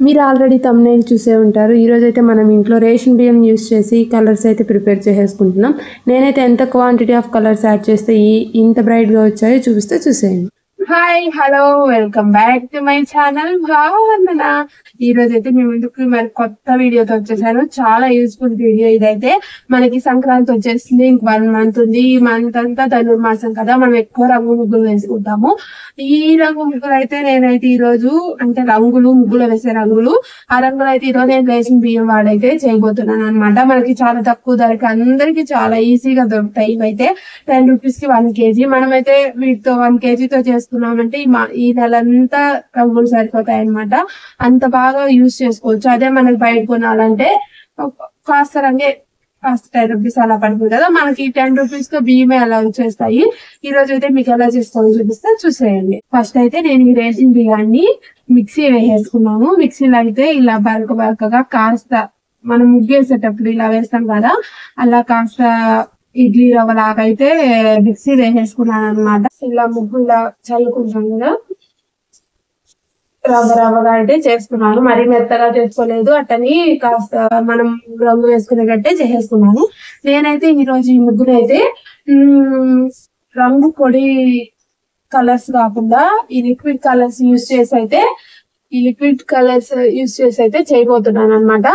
మీరు already thumbnail చూసే ఉంటారు. ఈరోజైతే మనం ఇంట్లో రేషన్ బియ్యం యూజ్ చేసి కలర్స్ అయితే ప్రిపేర్ చేసేసుకుంటున్నాం. నేనైతే ఎంత క్వాంటిటీ ఆఫ్ కలర్స్ యాడ్ చేస్తే ఇంత బ్రైట్‌గా వచ్చాయో చూసేయండి. Hi hello welcome back to my channel భావన. ఈ రోజు అయితే మీ ముందుకు మరి కొత్త వీడియోతో వచ్చేసాను. చాలా యూస్ఫుల్ వీడియో ఇదైతే. మనకి సంక్రాంతి వచ్చేసింది, ఇంక 1 మంత్ ఉంది. ఈ మంత్ అంతా ధనుర్మాసం కదా, మనం ఎక్కువ రంగు ముగ్గులు వేసుకుంటాము. ఈ రంగు ముగ్గులు అయితే నేనైతే ఈ రోజు అంటే ముగ్గులు వేసే రంగులు, ఆ రంగులు అయితే ఈ రోజు నేను రేషన్ బియ్యం వాడైతే చేయబోతున్నాను అనమాట. మనకి చాలా తక్కువ ధరకి అందరికి చాలా ఈజీగా దొరుకుతాయి. ఇవైతే 10 రూపీస్ కి 1 kg. మనమైతే వీటితో 1 kgతో చేసుకున్నామంటే ఈ నెలంతా రంగులు సరిపోతాయి అనమాట. అంత బాగా యూజ్ చేసుకోవచ్చు. అదే మనకి బయట కొనాలంటే కాస్త 10 రూపీస్ అలా పడుతుంది కదా. మనకి 10 రూపీస్ తో బియ్యమే అలా వచ్చేస్తాయి. ఈ రోజు అయితే మీకు ఎలా చేసుకోవాలో చూపిస్తే చూసేయండి. ఫస్ట్ అయితే నేను ఈ రేషన్ బియ్యాన్ని మిక్సీ వేసేసుకున్నాను. మిక్సీలో అయితే ఇలా బరకగా కాస్త మనం ముగ్గేసేటప్పుడు ఇలా వేస్తాం కదా, అలా కాస్త ఇడ్లీ రవ్వ లాగా అయితే మిక్సీ వేసేసుకున్నాను అనమాట. ఇలా ముగ్గులా చల్లుకుంటాం కదా, రవ్వగా అయితే చేసుకున్నాను. మరీ మెత్తగా చేసుకోలేదు, అట్టని కాస్త మనం రంగు వేసుకునేటట్టే చేసేసుకున్నాను. నేనైతే ఈ రోజు ఈ ముగ్గురు అయితే రంగు పొడి కలర్స్ కాకుండా ఈ లిక్విడ్ కలర్స్ యూజ్ చేసి అయితే చేయబోతున్నాను అనమాట.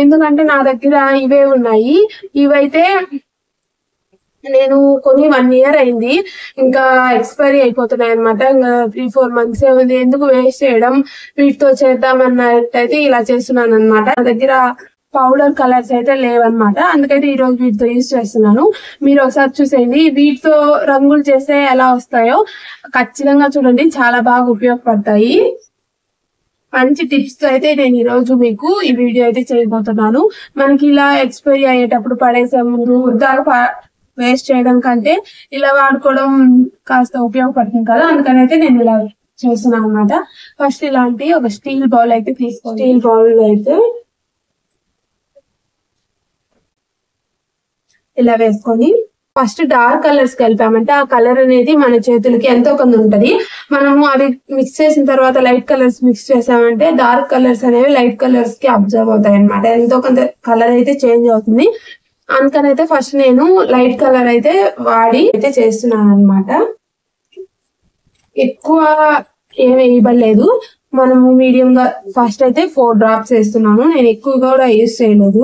ఎందుకంటే నా దగ్గర ఇవే ఉన్నాయి. ఇవైతే నేను కొని 1 year అయింది, ఇంకా ఎక్స్పైరీ అయిపోతున్నాయి అనమాట. ఇంకా 3-4 months ఉంది, ఎందుకు వేస్ట్ చేయడం, వీటితో చేద్దామన్నట్టయితే ఇలా చేస్తున్నాను అనమాట. నా దగ్గర పౌడర్ కలర్స్ అయితే లేవన్నమాట, అందుకైతే ఈ రోజు వీటితో యూజ్ చేస్తున్నాను. మీరు ఒకసారి చూసేయండి, వీటితో రంగులు చేస్తే ఎలా వస్తాయో ఖచ్చితంగా చూడండి, చాలా బాగా ఉపయోగపడతాయి. మంచి టిప్స్ తో అయితే నేను ఈ రోజు మీకు ఈ వీడియో అయితే చేయబోతున్నాను. మనకి ఇలా ఎక్స్పైరీ అయ్యేటప్పుడు పడేసే ముందు వేస్ట్ చేయడం కంటే ఇలా వాడుకోవడం కాస్త ఉపయోగపడుతుంది కదా, అందుకని అయితే నేను ఇలా చేస్తున్నాను అనమాట. ఫస్ట్ ఇలాంటి ఒక స్టీల్ బౌల్ అయితే తీసుకోండి. స్టీల్ బౌల్ అయితే ఇలా వేసుకొని ఫస్ట్ డార్క్ కలర్స్ కలిపామంటే ఆ కలర్ అనేది మన చేతులకి ఎంతో కొంత ఉంటది. మనము అవి మిక్స్ చేసిన తర్వాత లైట్ కలర్స్ మిక్స్ చేసామంటే డార్క్ కలర్స్ అనేవి లైట్ కలర్స్ కి అబ్జర్వ్ అవుతాయి అనమాట. ఎంతో కొంత కలర్ అయితే చేంజ్ అవుతుంది. అందుకని అయితే ఫస్ట్ నేను లైట్ కలర్ అయితే వాడి అయితే చేస్తున్నాను అనమాట. ఎక్కువ ఏమి ఇవ్వలేదు, మనము మీడియం గా ఫస్ట్ అయితే 4 drops వేస్తున్నాను. నేను ఎక్కువగా కూడా యూజ్ చేయలేదు.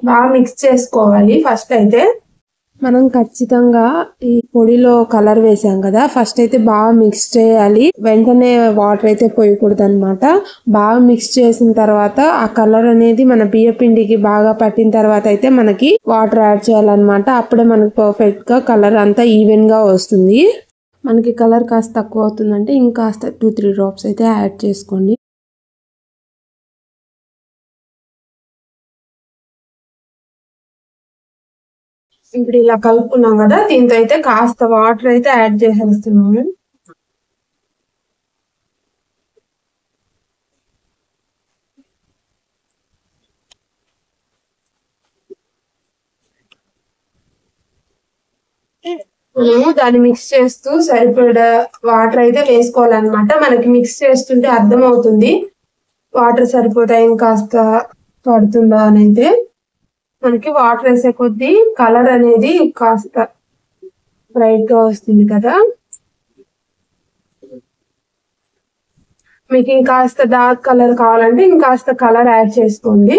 బాగా మిక్స్ చేసుకోవాలి. ఫస్ట్ అయితే మనం ఖచ్చితంగా ఈ పొడిలో కలర్ వేసాం కదా, ఫస్ట్ అయితే బాగా మిక్స్ చేయాలి. వెంటనే వాటర్ అయితే పోయకూడదు అనమాట. బాగా మిక్స్ చేసిన తర్వాత ఆ కలర్ అనేది మన బియ్య పిండికి బాగా పట్టిన తర్వాత అయితే మనకి వాటర్ యాడ్ చేయాలన్నమాట. అప్పుడే మనకి పర్ఫెక్ట్ గా కలర్ అంతా ఈవెన్ గా వస్తుంది. మనకి కలర్ కాస్త తక్కువ అవుతుందంటే ఇంకాస్త 2-3 drops అయితే యాడ్ చేసుకోండి. ఇప్పుడు ఇలా కలుపుకున్నాం కదా, దీంతో అయితే కాస్త వాటర్ అయితే యాడ్ చేసేస్తున్నాము. మనము దాన్ని మిక్స్ చేస్తూ సరిపడా వాటర్ అయితే వేసుకోవాలన్నమాట. మనకి మిక్స్ చేస్తుంటే అర్థం అవుతుంది వాటర్ సరిపోతాయి ఇంకాస్త పడుతుందా అని. అయితే మనకి వాటర్ వేసే కొద్దీ కలర్ అనేది కాస్త బ్రైట్ గా వస్తుంది కదా. మీకు ఇంకాస్త డార్క్ కలర్ కావాలంటే ఇంకాస్త కలర్ యాడ్ చేసుకోండి.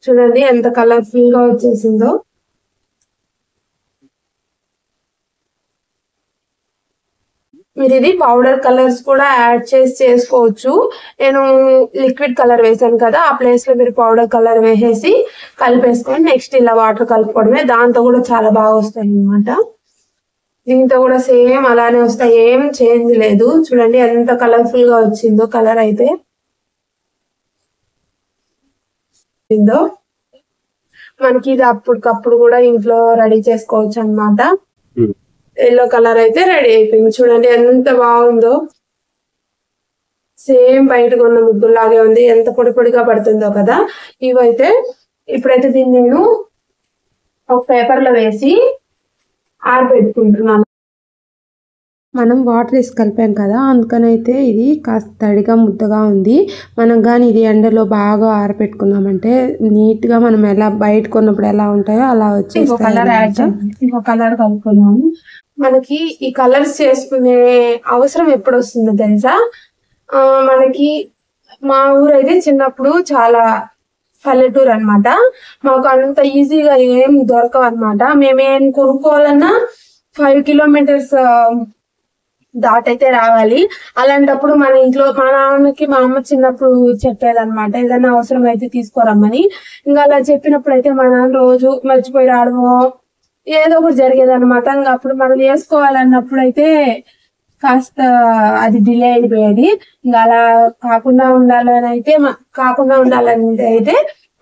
చూడండి ఎంత కలర్ఫుల్ గా వచ్చేసిందో. మీరు ఇది పౌడర్ కలర్స్ కూడా యాడ్ చేసి చేసుకోవచ్చు. నేను లిక్విడ్ కలర్ వేసాను కదా, ఆ ప్లేస్ లో మీరు పౌడర్ కలర్ వేసేసి కలిపేసుకొని నెక్స్ట్ ఇలా వాటర్ కలుపుకోవడమే. దాంతో కూడా చాలా బాగా వస్తాయి అన్నమాట. దీంతో కూడా సేమ్ అలానే వస్తాయి, ఏం చేంజ్ లేదు. చూడండి ఎంత కలర్ఫుల్ గా వచ్చిందో కలర్ అయితే. మనకి ఇది అప్పటికప్పుడు కూడా ఇంట్లో రెడీ చేసుకోవచ్చు అన్నమాట. ఎల్లో కలర్ అయితే రెడీ అయిపోయింది. చూడండి ఎంత బాగుందో, సేమ్ బయట కొన్న ముగ్గులాగే ఉంది. ఎంత పొడి పొడిగా పడుతుందో కదా. ఇవైతే ఇప్పుడైతే దీన్ని నేను ఒక పేపర్ లో వేసి ఆరబెట్టుకుంటున్నాను. మనం వాటర్ వేసి కలిపాం కదా, అందుకనైతే ఇది కాస్త తడిగా ముద్దగా ఉంది. మనం కానీ ఇది ఎండలో బాగా ఆరబెట్టుకున్నామంటే నీట్గా మనం ఎలా బయట కొన్నప్పుడు ఎలా ఉంటాయో అలా ఇంకో కలర్ యాడ్ చేయాలి. ఇంకో కలర్ కలుపుకున్నాము. మనకి ఈ కలర్స్ చేసుకునే అవసరం ఎప్పుడు వస్తుందో తెలుసా? మనకి మా ఊరు అయితే చిన్నప్పుడు చాలా పల్లెటూరు అనమాట. మాకు అంత ఈజీగా ఏం దొరకవు అనమాట. మేమేం కొనుక్కోవాలన్నా 5 కిలోమీటర్స్ దాటైతే రావాలి. అలాంటప్పుడు మన ఇంట్లో మా నాన్నకి మా అమ్మ చిన్నప్పుడు చెప్పేదన్నమాట, ఏదైనా అవసరం అయితే తీసుకోరమ్మని. ఇంకా అలా చెప్పినప్పుడు అయితే మా నాన్న రోజు మర్చిపోయి రావడమో ఏదో ఒకటి జరిగేది అనమాట. ఇంకా అప్పుడు మనం వేసుకోవాలన్నప్పుడు అయితే కాస్త అది డిలే అయిపోయేది. ఇంకా అలా కాకుండా ఉండాలని అయితే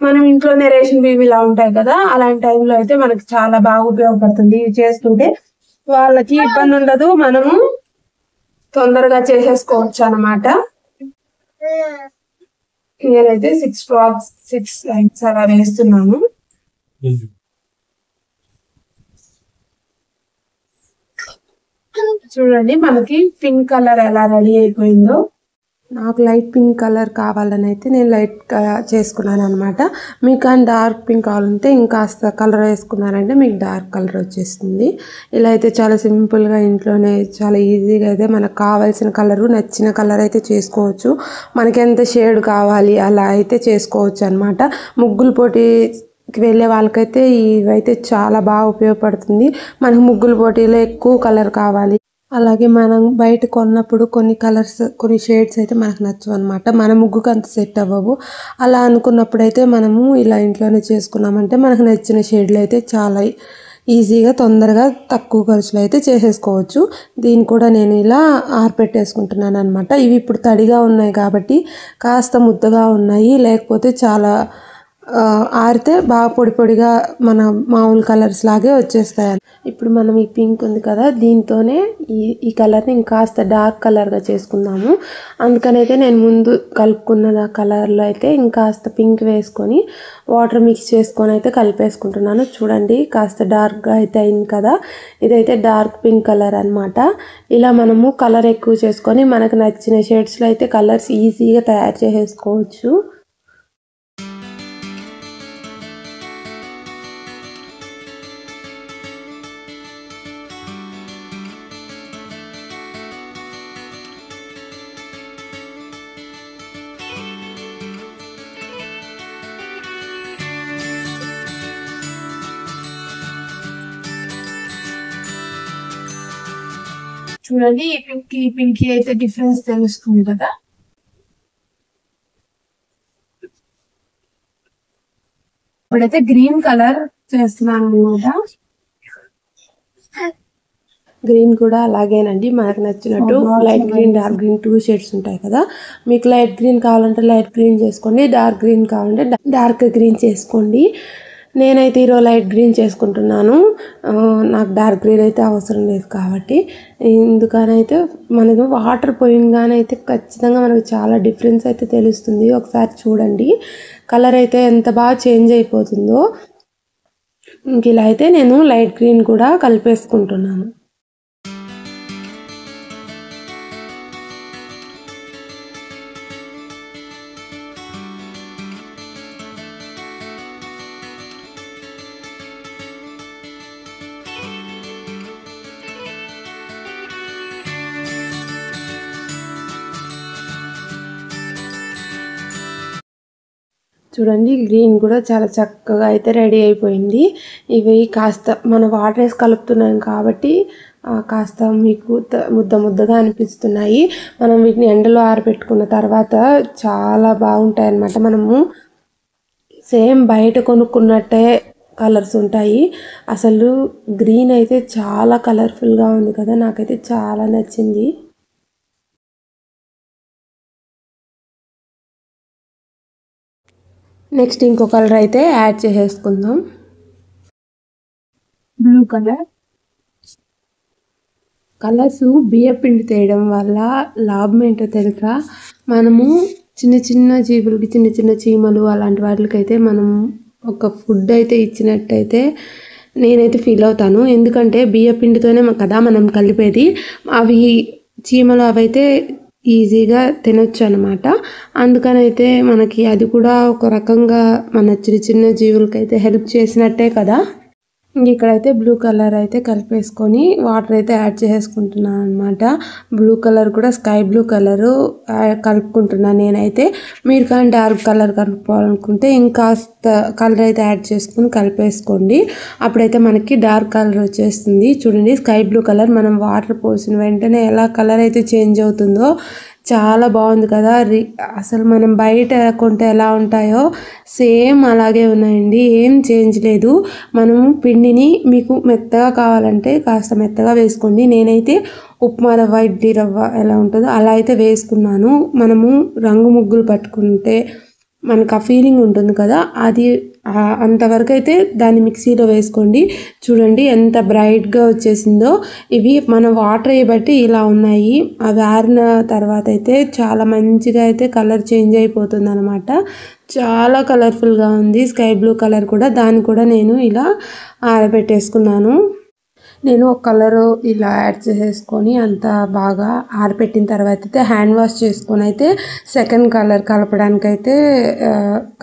మనం ఇంట్లోనే రేషన్ బియ్యం ఇలా ఉంటాయి కదా, అలాంటి టైంలో అయితే మనకి చాలా బాగా ఉపయోగపడుతుంది. ఇవి చేసుకుంటే వాళ్ళకి ఇబ్బంది ఉండదు, మనము తొందరగా చేసేసుకోవచ్చు అనమాట. నేనైతే 6 లైన్స్ అలా వేస్తున్నాను. చూడండి మనకి పింక్ కలర్ ఎలా రెడీ అయిపోయిందో. నాకు లైట్ పింక్ కలర్ కావాలని అయితే నేను లైట్ చేసుకున్నాను అనమాట. మీకు కానీ డార్క్ పింక్ కావాలంటే ఇంకాస్త కలర్ వేసుకున్నారంటే మీకు డార్క్ కలర్ వచ్చేస్తుంది. ఇలా అయితే చాలా సింపుల్గా ఇంట్లోనే చాలా ఈజీగా అయితే మనకు కావాల్సిన కలరు నచ్చిన కలర్ అయితే చేసుకోవచ్చు. మనకి ఎంత షేడ్ కావాలి అలా అయితే చేసుకోవచ్చు అనమాట. ముగ్గులు పోటీకి వెళ్ళే వాళ్ళకైతే ఇవైతే చాలా బాగా ఉపయోగపడుతుంది. మనకు ముగ్గులు పోటీలో ఎక్కువ కలర్ కావాలి, అలాగే మనం బయట కొన్నప్పుడు కొన్ని కలర్స్ కొన్ని షేడ్స్ అయితే మనకు నచ్చవు అనమాట, మన ముగ్గుకు అంత సెట్ అవ్వవు. అలా అనుకున్నప్పుడు అయితే మనము ఇలా ఇంట్లోనే చేసుకున్నామంటే మనకు నచ్చిన షేడ్లు అయితే చాలా ఈజీగా తొందరగా తక్కువ ఖర్చులో అయితే చేసేసుకోవచ్చు. దీన్ని కూడా నేను ఇలా ఆరబెట్టేసుకుంటున్నాను అనమాట. ఇవి ఇప్పుడు తడిగా ఉన్నాయి కాబట్టి కాస్త ముద్దగా ఉన్నాయి, లేకపోతే చాలా ఆరితే బాగా పొడి పొడిగా మన మామూలు కలర్స్ లాగే వచ్చేస్తాయి. ఇప్పుడు మనం ఈ పింక్ ఉంది కదా, దీంతోనే ఈ కలర్ని ఇంకాస్త డార్క్ కలర్గా చేసుకుందాము. అందుకనైతే నేను ముందు కలుపుకున్న కలర్లో అయితే ఇంకాస్త పింక్ వేసుకొని వాటర్ మిక్స్ చేసుకొని అయితే కలిపేసుకుంటున్నాను. చూడండి కాస్త డార్క్గా అయితే అయింది కదా, ఇదైతే డార్క్ పింక్ కలర్ అనమాట. ఇలా మనము కలర్ ఎక్కువ చేసుకొని మనకు నచ్చిన షేడ్స్లో అయితే కలర్స్ ఈజీగా తయారు చేసేసుకోవచ్చు. చూడండి ఈ పింక్ అయితే డిఫరెన్స్ తెలుస్తుంది కదా. ఇప్పుడైతే గ్రీన్ కలర్ చేస్తున్నాను అనమాట. గ్రీన్ కూడా అలాగేనండి, మనకు నచ్చినట్టు light green dark green 2 shades ఉంటాయి కదా. మీకు లైట్ గ్రీన్ కావాలంటే లైట్ గ్రీన్ చేసుకోండి, డార్క్ గ్రీన్ కావాలంటే డార్క్ గ్రీన్ చేసుకోండి. నేనైతే ఈరోజు లైట్ గ్రీన్ చేసుకుంటున్నాను, నాకు డార్క్ గ్రీన్ అయితే అవసరం లేదు కాబట్టి. ఎందుకనైతే మనకు వాటర్ పోయింగానే అయితే ఖచ్చితంగా మనకు చాలా డిఫరెన్స్ అయితే తెలుస్తుంది. ఒకసారి చూడండి కలర్ అయితే ఎంత బాగా చేంజ్ అయిపోతుందో. ఇంక ఇలా అయితే నేను లైట్ గ్రీన్ కూడా కలిపేసుకుంటున్నాను. చూడండి గ్రీన్ కూడా చాలా చక్కగా అయితే రెడీ అయిపోయింది. ఇవి కాస్త మన వాటర్ వేసి కలుపుతున్నాం కాబట్టి కాస్త మీకు ముద్దగా అనిపిస్తున్నాయి. మనం వీటిని ఎండలో ఆరబెట్టుకున్న తర్వాత చాలా బాగుంటాయి అన్నమాట. మనము సేమ్ బయట కొనుక్కున్నట్టే కలర్స్ ఉంటాయి. అసలు గ్రీన్ అయితే చాలా కలర్ఫుల్గా ఉంది కదా, నాకైతే చాలా నచ్చింది. నెక్స్ట్ ఇంకో కలర్ అయితే యాడ్ చేసేసుకుందాం, బ్లూ కలర్. కలర్స్ బియ్య పిండి తేయడం వల్ల లాభం ఏంటో తెలుసా, మనము చిన్న చిన్న జీవులకి చిన్న చిన్న చీమలు అలాంటి వాటికైతే మనం ఒక ఫుడ్ అయితే ఇచ్చినట్టయితే నేనైతే ఫీల్ అవుతాను. ఎందుకంటే బియ్య పిండితోనే కదా మనం కలిపేది. అవి చీమలు అవైతే ఈజీగా తినొచ్చు అనమాట. అందుకనైతే మనకి అది కూడా ఒక రకంగా మన చిన్న చిన్న జీవులకైతే హెల్ప్ చేసినట్టే కదా. ఇక్కడైతే బ్లూ కలర్ అయితే కలిపేసుకొని వాటర్ అయితే యాడ్ చేసుకుంటున్నాను అనమాట. బ్లూ కలర్ కూడా స్కై బ్లూ కలరు కలుపుకుంటున్నాను నేనైతే. మీరు కానీ డార్క్ కలర్ కలుపుకోవాలనుకుంటే ఇంకాస్త కలర్ అయితే యాడ్ చేసుకుని కలిపేసుకోండి. అప్పుడైతే మనకి డార్క్ కలర్ వచ్చేస్తుంది. చూడండి, స్కై బ్లూ కలర్ మనం వాటర్ పోసిన వెంటనే ఎలా కలర్ అయితే చేంజ్ అవుతుందో చాలా బాగుంది కదా. అసలు మనం బయట కొంటే ఎలా ఉంటాయో సేమ్ అలాగే ఉన్నాయండి, ఏం చేంజ్ లేదు. మనము పిండిని మీకు మెత్తగా కావాలంటే కాస్త మెత్తగా వేసుకోండి. నేనైతే ఉప్మా రవ్వ, ఇడ్లీ రవ్వ ఎలా ఉంటుందో అలా అయితే వేసుకున్నాను. మనము రంగు ముగ్గులు పట్టుకుంటే మనకు ఆ ఫీలింగ్ ఉంటుంది కదా, అది అంతవరకు అయితే దాన్ని మిక్సీలో వేసుకోండి. చూడండి ఎంత బ్రైట్గా వచ్చేసిందో. ఇవి మన వాటర్ బట్టి ఇలా ఉన్నాయి. అవి ఆరిన తర్వాత అయితే చాలా మంచిగా అయితే కలర్ చేంజ్ అయిపోతుంది అనమాట. చాలా కలర్ఫుల్గా ఉంది స్కై బ్లూ కలర్ కూడా. దాన్ని కూడా నేను ఇలా ఆరబెట్టేసుకున్నాను. నేను ఒక కలరు ఇలా యాడ్ చేసేసుకొని అంత బాగా ఆరబెట్టిన తర్వాత అయితే హ్యాండ్ వాష్ చేసుకొని అయితే సెకండ్ కలర్ కలపడానికైతే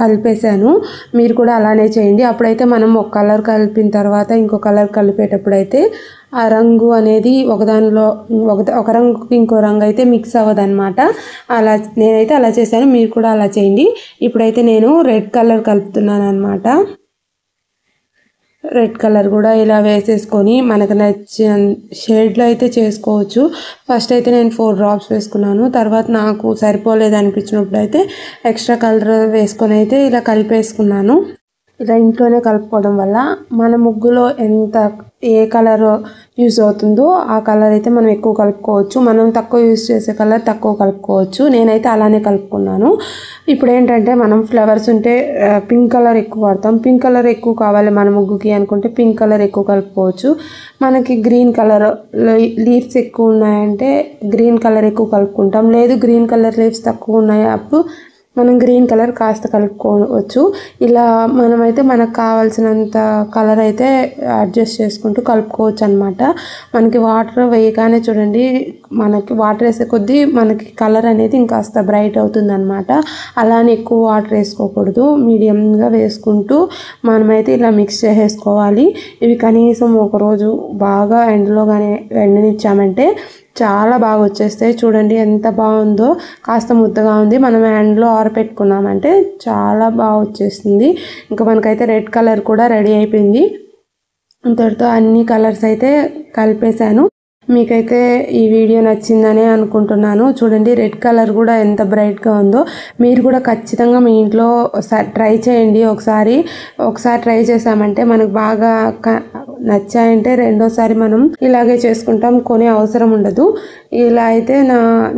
కలిపేశాను. మీరు కూడా అలానే చేయండి. అప్పుడైతే మనం ఒక కలర్ కలిపిన తర్వాత ఇంకో కలర్ కలిపేటప్పుడు అయితే ఆ రంగు అనేది ఒకదానిలో ఒక రంగుకి ఇంకో రంగు అయితే మిక్స్ అవ్వదన్నమాట. అలా నేనైతే అలా చేశాను, మీరు కూడా అలా చేయండి. ఇప్పుడైతే నేను రెడ్ కలర్ కలుపుతున్నాను అనమాట. రెడ్ కలర్ కూడా ఇలా వేసేసుకొని మనకు నచ్చిన షేడ్లో అయితే చేసుకోవచ్చు. ఫస్ట్ అయితే నేను 4 డ్రాప్స్ వేసుకున్నాను. తర్వాత నాకు సరిపోలేదు అనిపించినప్పుడు అయితే ఎక్స్ట్రా కలర్ వేసుకొని అయితే ఇలా కలిపేసుకున్నాను. ఇలా ఇంట్లోనే కలుపుకోవడం వల్ల మన ముగ్గులో ఏ కలర్ యూజ్ అవుతుందో ఆ కలర్ అయితే మనం ఎక్కువ కలుపుకోవచ్చు. మనం తక్కువ యూజ్ చేసే కలర్ తక్కువ కలుపుకోవచ్చు. నేనైతే అలానే కలుపుకున్నాను. ఇప్పుడు ఏంటంటే మనం ఫ్లవర్స్ ఉంటే పింక్ కలర్ ఎక్కువ వాడతాం. పింక్ కలర్ ఎక్కువ కావాలి మన ముగ్గుకి అనుకుంటే పింక్ కలర్ ఎక్కువ కలుపుకోవచ్చు. మనకి గ్రీన్ కలర్ లీవ్స్ ఎక్కువ ఉన్నాయంటే గ్రీన్ కలర్ ఎక్కువ కలుపుకుంటాం. లేదు గ్రీన్ కలర్ లీవ్స్ తక్కువ ఉన్నాయి అప్పుడు మనం గ్రీన్ కలర్ కాస్త కలుపుకోవచ్చు. ఇలా మనమైతే మనకు కావాల్సినంత కలర్ అయితే అడ్జస్ట్ చేసుకుంటూ కలుపుకోవచ్చు అనమాట. మనకి వాటర్ వేయగానే చూడండి, మనకి వాటర్ వేసే కొద్దీ మనకి కలర్ అనేది ఇంకాస్త బ్రైట్ అవుతుంది అనమాట. అలానే ఎక్కువ వాటర్ వేసుకోకూడదు, మీడియంగా వేసుకుంటూ మనమైతే ఇలా మిక్స్ చేసేసుకోవాలి. ఇవి కనీసం ఒకరోజు బాగా ఎండలో కానీ ఎండనిచ్చామంటే చాలా బాగా వచ్చేస్తాయి. చూడండి ఎంత బాగుందో. కాస్త ముద్దగా ఉంది, మనం హ్యాండ్లో ఆరబెట్టుకున్నామంటే చాలా బాగా వచ్చేస్తుంది. ఇంకా మనకైతే రెడ్ కలర్ కూడా రెడీ అయిపోయింది. ఇంతటితో అన్ని కలర్స్ అయితే కలిపేశాను. మీకైతే ఈ వీడియో నచ్చిందనే అనుకుంటున్నాను. చూడండి రెడ్ కలర్ కూడా ఎంత బ్రైట్గా ఉందో. మీరు కూడా ఖచ్చితంగా మీ ఇంట్లో ట్రై చేయండి. ఒకసారి ట్రై చేసామంటే మనకు బాగా నచ్చాయంటే రెండోసారి మనం ఇలాగే చేసుకుంటాం, కొనే అవసరం ఉండదు. ఇలా అయితే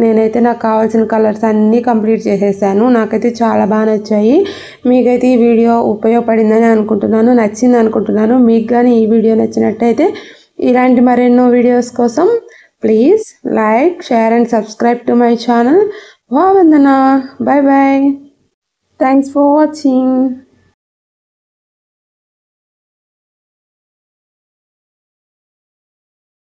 నేనైతే నాకు కావాల్సిన కలర్స్ అన్నీ కంప్లీట్ చేసేసాను. నాకైతే చాలా బాగా నచ్చాయి. మీకైతే ఈ వీడియో ఉపయోగపడిందని అనుకుంటున్నాను, నచ్చింది అనుకుంటున్నాను. మీకు కానీ ఈ వీడియో నచ్చినట్టయితే ఇలాంటి మరెన్నో వీడియోస్ కోసం please like, share and subscribe to my channel. వందనా. Bye bye. Thanks for watching.